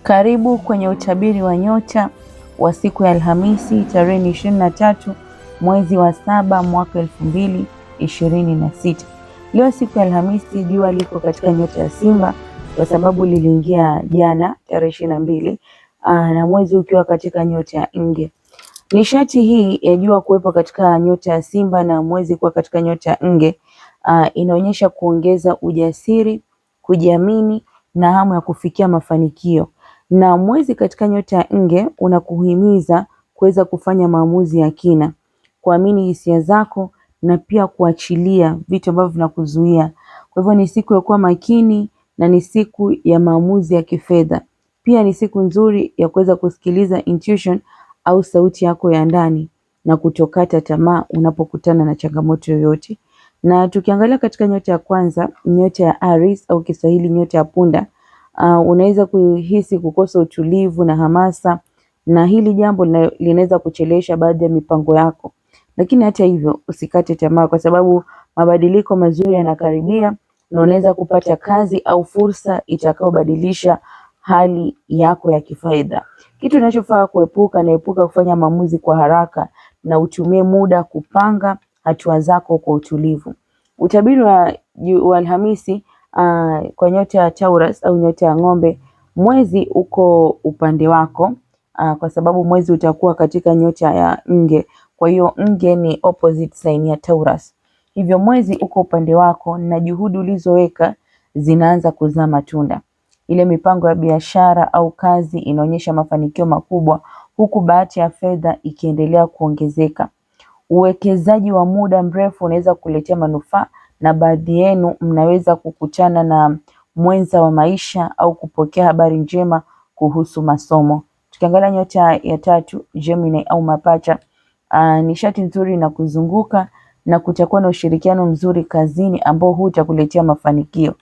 Karibu kwenye utabiri wa nyota wa siku ya Alhamisi tarehe 23 mwezi wa 7 mwaka 2026. Leo siku ya Alhamisi, jua liko katika nyota ya Simba kwa sababu liliingia jana tarehe 22, na mwezi ukiwa katika nyota ya Nge. Nishati hii ya jua kuwepo katika nyota ya Simba na mwezi kuwa katika nyota ya Nge inaonyesha kuongeza ujasiri, kujiamini na hamu ya kufikia mafanikio. Na mwezi katika nyota ya Nge unakuhimiza kuweza kufanya maamuzi ya kina, kuamini hisia zako na pia kuachilia vitu ambavyo vinakuzuia. Kwa hivyo ni siku ya kuwa makini na ni siku ya maamuzi ya kifedha. Pia ni siku nzuri ya kuweza kusikiliza intuition au sauti yako ya ndani na kutokata tamaa unapokutana na changamoto yoyote. Na tukiangalia katika nyota ya kwanza, nyota ya Aries au Kiswahili nyota ya punda, unaweza kuhisi kukosa utulivu na hamasa, na hili jambo linaweza kuchelewesha baadhi ya mipango yako. Lakini hata hivyo usikate tamaa, kwa sababu mabadiliko mazuri yanakaribia na unaweza kupata kazi au fursa itakayobadilisha hali yako ya kifedha. Kitu unachofaa epuka kufanya maamuzi kwa haraka na utumie muda kupanga hatua zako kwa utulivu. Utabiri wa Alhamisi kwa nyota ya Taurus au nyota ya ng'ombe, mwezi uko upande wako kwa sababu mwezi utakuwa katika nyota ya Nge. Kwa hiyo Nge ni opposite sign ya Taurus. Hivyo mwezi uko upande wako na juhudi ulizoweka zinaanza kuzaa matunda. Ile mipango ya biashara au kazi inaonyesha mafanikio makubwa, huku bahati ya fedha ikiendelea kuongezeka. Uwekezaji wa muda mrefu unaweza kuletea manufaa, na baadhi yenu mnaweza kukutana na mwenza wa maisha au kupokea habari njema kuhusu masomo. Tukiangalia nyota ya tatu, Gemini au mapacha, nishati nzuri na kuzunguka na kutakuwa na ushirikiano mzuri kazini ambao utakuletea mafanikio.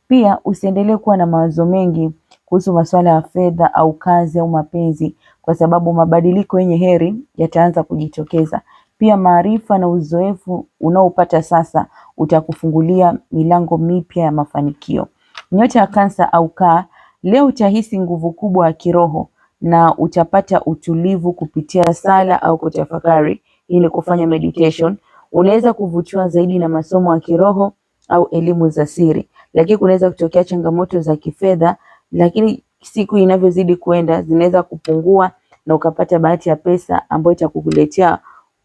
Pia usiendelee kuwa na mawazo mengi kuhusu masuala ya fedha au kazi au mapenzi, kwa sababu mabadiliko yenye heri yataanza kujitokeza. Pia maarifa na uzoefu unaopata sasa utakufungulia milango mipya ya mafanikio. Nyota ya Kansa au Kaa, leo utahisi nguvu kubwa ya kiroho na utapata utulivu kupitia sala au kutafakari ili kufanya meditation. Unaweza kuvutiwa zaidi na masomo ya kiroho au elimu za siri, lakini kunaweza kutokea changamoto za kifedha, lakini siku inavyozidi kwenda zinaweza kupungua na ukapata bahati ya pesa ambayo itakuletea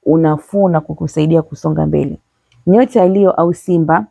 unafuu na kukusaidia kusonga mbele. Nyota ya Leo au Simba,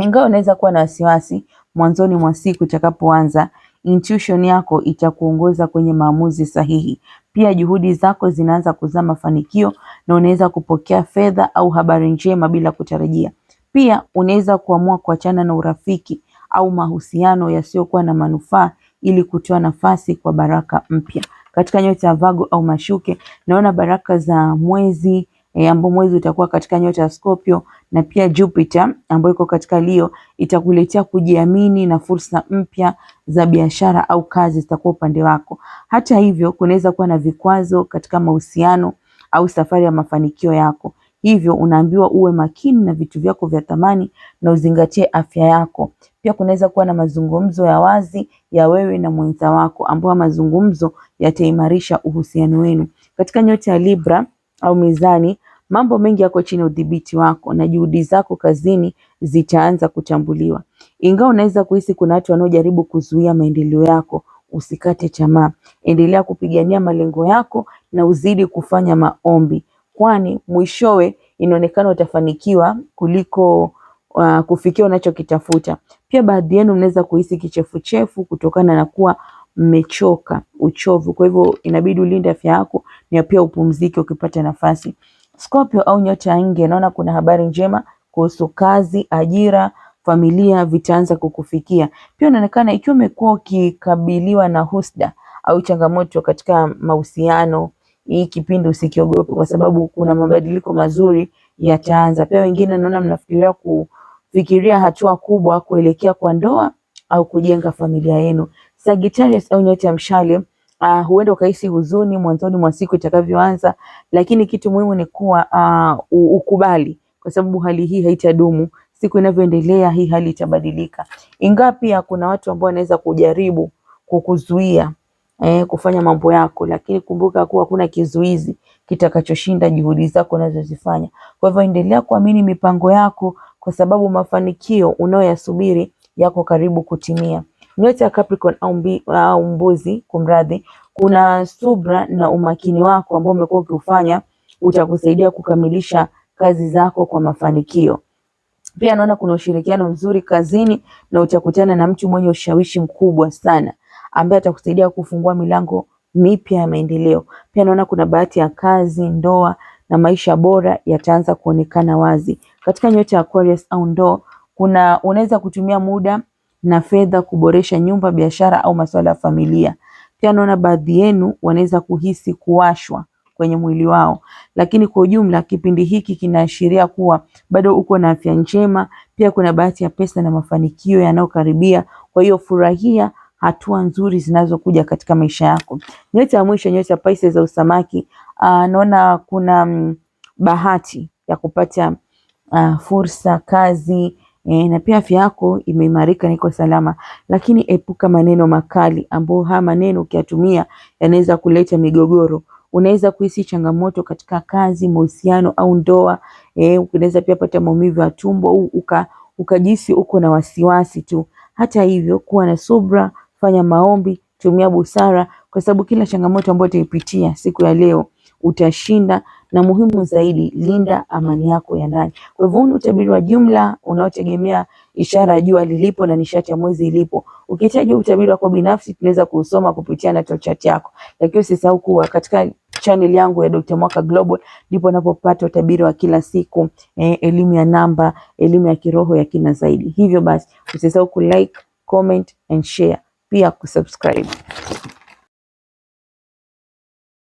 ingawa unaweza kuwa na wasiwasi mwanzoni mwa siku itakapoanza, intuition yako itakuongoza kwenye maamuzi sahihi. Pia juhudi zako zinaanza kuzaa mafanikio na unaweza kupokea fedha au habari njema bila kutarajia. Pia unaweza kuamua kuachana na urafiki au mahusiano yasiyokuwa na manufaa ili kutoa nafasi kwa baraka mpya. Katika nyota ya Vago au Mashuke, naona baraka za mwezi ambao mwezi utakuwa katika nyota ya Scorpio, na pia Jupiter ambayo iko katika Leo itakuletea kujiamini na fursa mpya za biashara au kazi zitakuwa upande wako. Hata hivyo kunaweza kuwa na vikwazo katika mahusiano au safari ya mafanikio yako. Hivyo unaambiwa uwe makini na vitu vyako vya thamani na uzingatie afya yako. Pia kunaweza kuwa na mazungumzo ya wazi ya wewe na mwenza wako, ambayo mazungumzo yataimarisha uhusiano wenu. Katika nyota ya Libra au Mizani, mambo mengi yako chini ya udhibiti wako na juhudi zako kazini zitaanza kutambuliwa. Ingawa unaweza kuhisi kuna watu wanaojaribu kuzuia maendeleo yako, usikate tamaa. Endelea kupigania malengo yako na uzidi kufanya maombi, kwani mwishowe inaonekana utafanikiwa kuliko kufikia unachokitafuta. Pia baadhi yenu mnaweza kuhisi kichefuchefu kutokana na kuwa mmechoka, uchovu. Kwa hivyo inabidi ulinde afya yako na pia upumzike ukipata nafasi. Scorpio au nyota ya Nge, naona kuna habari njema kuhusu kazi, ajira, familia vitaanza kukufikia. Pia inaonekana ikiwa umekuwa ukikabiliwa na husda au changamoto katika mahusiano, hii kipindi usikiogope, kwa sababu kuna mabadiliko mazuri yataanza. Pia wengine naona mnafikiria hatua kubwa kuelekea kwa ndoa au kujenga familia yenu. Sagittarius au nyota ya Mshale, huenda ukahisi huzuni mwanzoni mwa siku itakavyoanza, lakini kitu muhimu ni kuwa ukubali, kwa sababu hali hii haitadumu. Siku inavyoendelea hii hali itabadilika. Ingawa pia kuna watu ambao wanaweza kujaribu kukuzuia kufanya mambo yako, lakini kumbuka kuwa hakuna kizuizi kitakachoshinda juhudi zako unazozifanya. Kwa hivyo endelea kuamini mipango yako, kwa sababu mafanikio unayoyasubiri yako karibu kutimia. Nyota ya Capricorn au mbuzi, kumradhi, kuna subra na umakini wako ambao umekuwa ukiufanya utakusaidia kukamilisha kazi zako kwa mafanikio. Pia naona kuna ushirikiano mzuri kazini na utakutana na mtu mwenye ushawishi mkubwa sana ambaye atakusaidia kufungua milango mipya ya maendeleo. Pia naona kuna bahati ya kazi, ndoa na maisha bora yataanza kuonekana wazi. Katika nyota ya Aquarius au ndoo, unaweza kutumia muda na fedha kuboresha nyumba, biashara au masuala ya familia. Pia naona baadhi yenu wanaweza kuhisi kuwashwa kwenye mwili wao, lakini kwa ujumla kipindi hiki kinaashiria kuwa bado uko na afya njema. Pia kuna bahati ya pesa na mafanikio yanayokaribia, kwa hiyo furahia hatua nzuri zinazokuja katika maisha yako. Nyota ya mwisho, nyota ya Pisces au samaki, naona kuna bahati ya kupata fursa, kazi, na pia afya yako imeimarika, niko salama, lakini epuka maneno makali ambayo haya maneno ukiyatumia yanaweza kuleta migogoro. Unaweza kuhisi changamoto katika kazi, mahusiano au ndoa. Unaweza pia pata maumivu ya tumbo au ukajisi uko na wasiwasi tu. Hata hivyo, kuwa na subra, fanya maombi, tumia busara, kwa sababu kila changamoto ambayo utaipitia siku ya leo utashinda, na muhimu zaidi, linda amani yako ya ndani. Kwa hivyo ni utabiri wa jumla unaotegemea ishara ya jua lilipo na nishati ya mwezi ilipo. Ukihitaji utabiri wako binafsi tunaweza kusoma kupitia Natal Chart yako, lakini usisahau kuwa katika channel yangu ya Dr. Mwaka Global ndipo unapopata utabiri wa kila siku, elimu ya namba, elimu ya kiroho ya kina zaidi. Hivyo basi usisahau kulike, comment and share, pia kusubscribe.